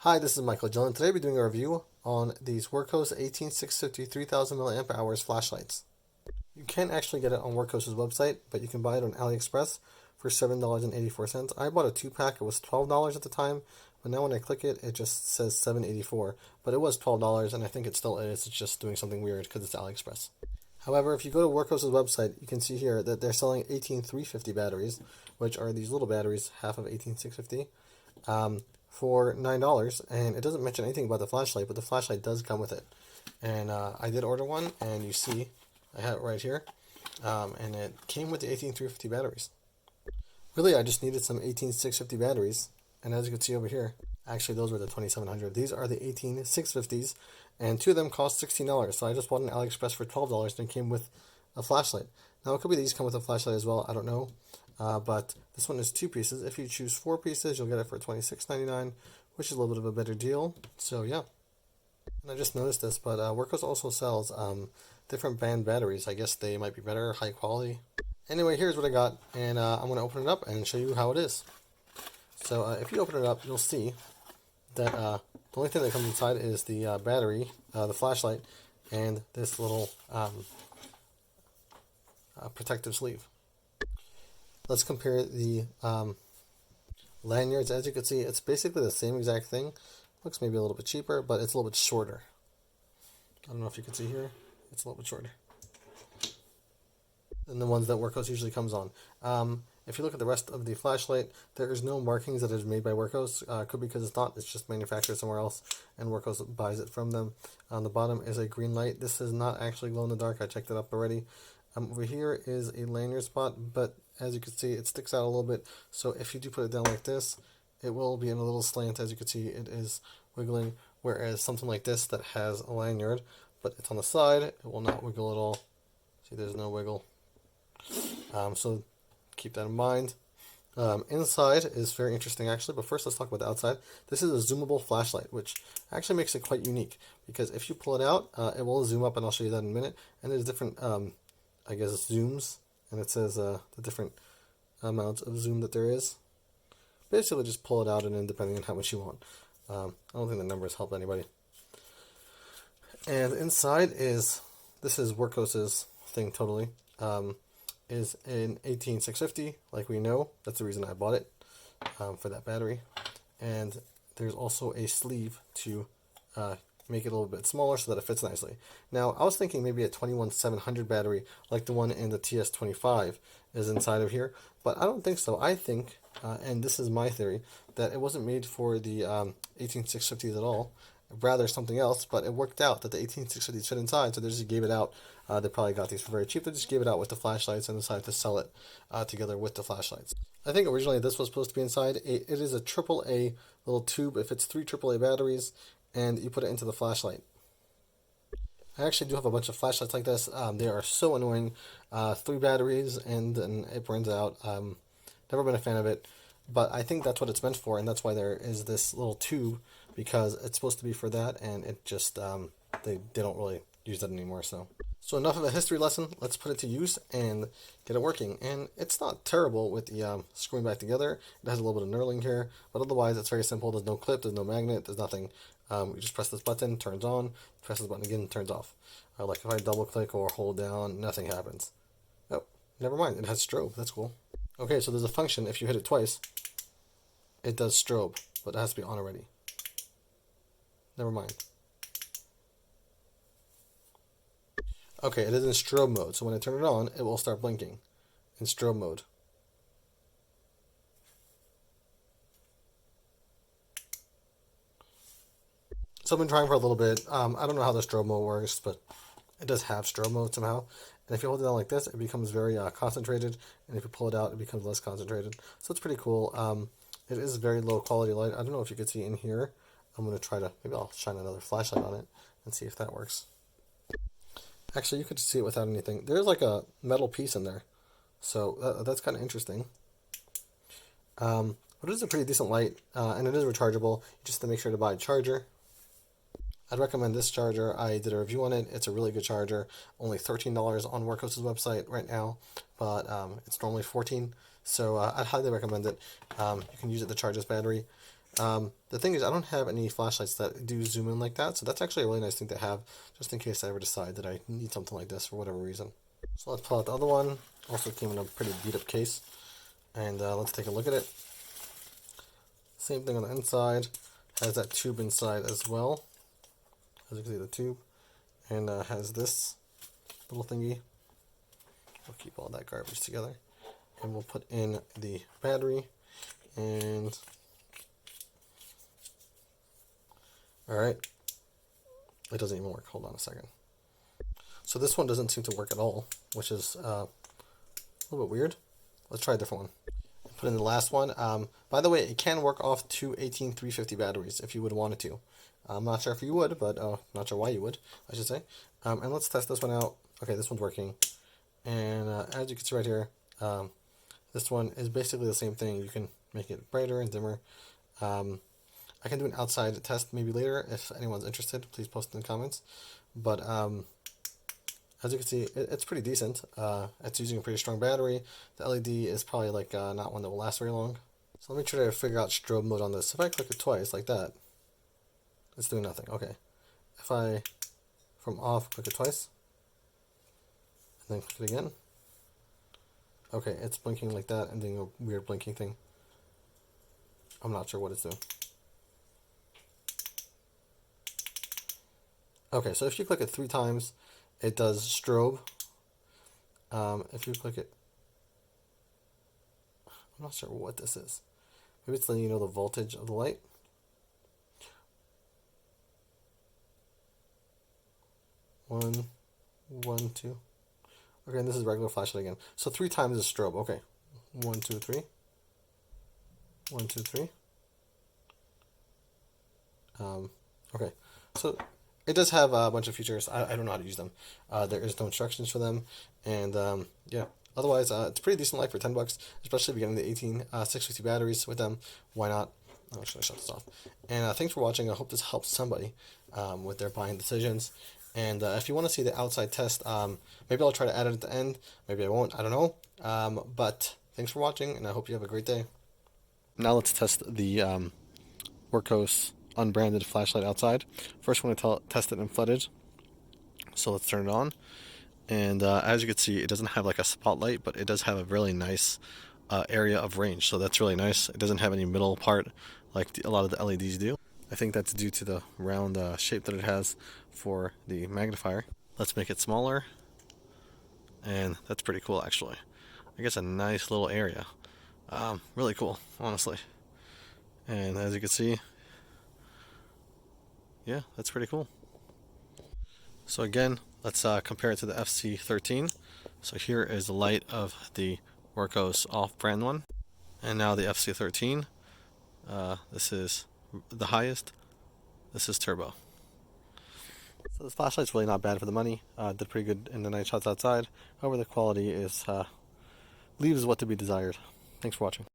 Hi, this is Michael Dillon. Today we're doing a review on these Wurkkos 18650 3000 milliamp hours flashlights. You can actually get it on Wurkkos' website, but you can buy it on AliExpress for $7.84. I bought a 2-pack. It was $12 at the time, but now when I click it, it just says $7.84. But it was $12, and I think it still is. It's just doing something weird because it's AliExpress. However, if you go to Wurkkos' website, you can see here that they're selling 18350 batteries, which are these little batteries, half of 18650. For $9, and it doesn't mention anything about the flashlight, but the flashlight does come with it. And I did order one, and you see I have it right here, and it came with the 18350 batteries. Really, I just needed some 18650 batteries, and as you can see over here, actually those were the 2700. These are the 18650s, and two of them cost $16. So I just bought an AliExpress for $12, and it came with a flashlight. Now it could be these come with a flashlight as well. I don't know. But this one is 2 pieces. If you choose 4 pieces, you'll get it for $26.99, which is a little bit of a better deal. So yeah. And I just noticed this, but Wurkkos also sells different band batteries. I guess they might be better, high quality. Anyway, here's what I got, and I'm going to open it up and show you how it is. So if you open it up, you'll see that the only thing that comes inside is the battery, the flashlight, and this little protective sleeve. Let's compare the lanyards. As you can see, it's basically the same exact thing. Looks maybe a little bit cheaper, but it's a little bit shorter. I don't know if you can see here. It's a little bit shorter than the ones that Wurkkos usually comes on. If you look at the rest of the flashlight, there is no markings that is made by Wurkkos. Could be because it's not. It's just manufactured somewhere else, and Wurkkos buys it from them. On the bottom is a green light. This is not actually glow in the dark. I checked it up already. Over here is a lanyard spot, but as you can see, it sticks out a little bit. So if you do put it down like this, it will be in a little slant. As you can see, it is wiggling, whereas something like this that has a lanyard, but it's on the side, it will not wiggle at all. See, there's no wiggle. So keep that in mind. Inside is very interesting, actually, but first let's talk about the outside. This is a zoomable flashlight, which actually makes it quite unique, because if you pull it out, it will zoom up, and I'll show you that in a minute. And there's different I guess zooms, and it says the different amounts of zoom that there is. Basically, just pull it out, and then depending on how much you want. I don't think the numbers help anybody. And inside is, this is Wurkkos' thing totally, is an 18650, like we know. That's the reason I bought it, for that battery. And there's also a sleeve to make it a little bit smaller so that it fits nicely. Now, I was thinking maybe a 21700 battery, like the one in the TS25, is inside of here, but I don't think so. I think, and this is my theory, that it wasn't made for the 18650s at all, rather something else, but it worked out that the 18650s fit inside, so they just gave it out. They probably got these for very cheap. They just gave it out with the flashlights and decided to sell it together with the flashlights. I think originally this was supposed to be inside. It is a AAA little tube. It fits 3 AAA batteries, and you put it into the flashlight. I actually do have a bunch of flashlights like this. They are so annoying. 3 batteries, and then it burns out. Never been a fan of it, but I think that's what it's meant for, and that's why there is this little tube, because it's supposed to be for that, and it just, they don't really use that anymore. So enough of a history lesson. Let's put it to use and get it working. And it's not terrible with the screwing back together. It has a little bit of knurling here, but otherwise it's very simple. There's no clip, there's no magnet, there's nothing. You just press this button, turns on, press this button again, turns off. Like if I double click or hold down, nothing happens. Oh, never mind, it has strobe, that's cool. Okay, so there's a function, if you hit it twice, it does strobe, but it has to be on already. Never mind. Okay, it is in strobe mode, so when I turn it on, it will start blinking in strobe mode. So I've been trying for a little bit. I don't know how the strobe mode works, but it does have strobe mode somehow. And if you hold it down like this, it becomes very concentrated, and if you pull it out, it becomes less concentrated. So it's pretty cool. It is very low quality light. I don't know if you can see in here. I'm going to try to, maybe I'll shine another flashlight on it and see if that works. Actually, you could see it without anything. There's like a metal piece in there, so that's kind of interesting. But it is a pretty decent light, and it is rechargeable. Just to make sure to buy a charger. I'd recommend this charger. I did a review on it. It's a really good charger. Only $13 on Wurkkos' website right now, but it's normally $14. So I'd highly recommend it. You can use it to charge this battery. The thing is, I don't have any flashlights that do zoom in like that, so that's actually a really nice thing to have, just in case I ever decide that I need something like this for whatever reason. So let's pull out the other one. Also came in a pretty beat up case, and let's take a look at it. Same thing on the inside, has that tube inside as well, as you can see the tube, and has this little thingy. We'll keep all that garbage together, and we'll put in the battery, and alright, it doesn't even work. Hold on a second. So this one doesn't seem to work at all, which is a little bit weird. Let's try a different one. Put in the last one. By the way, it can work off two 18350 batteries if you would want it to. I'm not sure if you would, but not sure why you would, I should say. And let's test this one out. Okay, this one's working. And as you can see right here, this one is basically the same thing. You can make it brighter and dimmer. I can do an outside test maybe later if anyone's interested. Please post in the comments. But as you can see, it's pretty decent. It's using a pretty strong battery. The LED is probably like not one that will last very long. So let me try to figure out strobe mode on this. If I click it twice like that, it's doing nothing. Okay. If I, from off, click it twice, and then click it again. Okay, it's blinking like that and doing a weird blinking thing. I'm not sure what it's doing. Okay, so if you click it 3 times, it does strobe. If you click it, I'm not sure what this is. Maybe it's letting you know the voltage of the light. One, 2. Okay, and this is regular flashlight again. So 3 times is strobe. Okay, 1, 2, 3. 1, 2, 3. Okay, so it does have a bunch of features. I don't know how to use them. There is no instructions for them, and yeah. Otherwise, it's a pretty decent light for $10, especially if you're getting the 650 batteries with them. Why not? Oh, should I shut this off? And thanks for watching. I hope this helps somebody with their buying decisions. And if you want to see the outside test, maybe I'll try to add it at the end. Maybe I won't. I don't know. But thanks for watching, and I hope you have a great day. Now let's test the Wurkkos unbranded flashlight outside. First, we're going to test it in flooded. So let's turn it on. And as you can see, it doesn't have like a spotlight, but it does have a really nice area of range. So that's really nice. It doesn't have any middle part like a lot of the LEDs do. I think that's due to the round shape that it has for the magnifier. Let's make it smaller. And that's pretty cool, actually. I guess a nice little area. Really cool, honestly. And as you can see, yeah, that's pretty cool. So again, let's compare it to the FC13. So here is the light of the Wurkkos off-brand one. And now the FC13. This is the highest. This is turbo. So this flashlight's really not bad for the money. Did pretty good in the night shots outside. However, the quality is leaves what to be desired. Thanks for watching.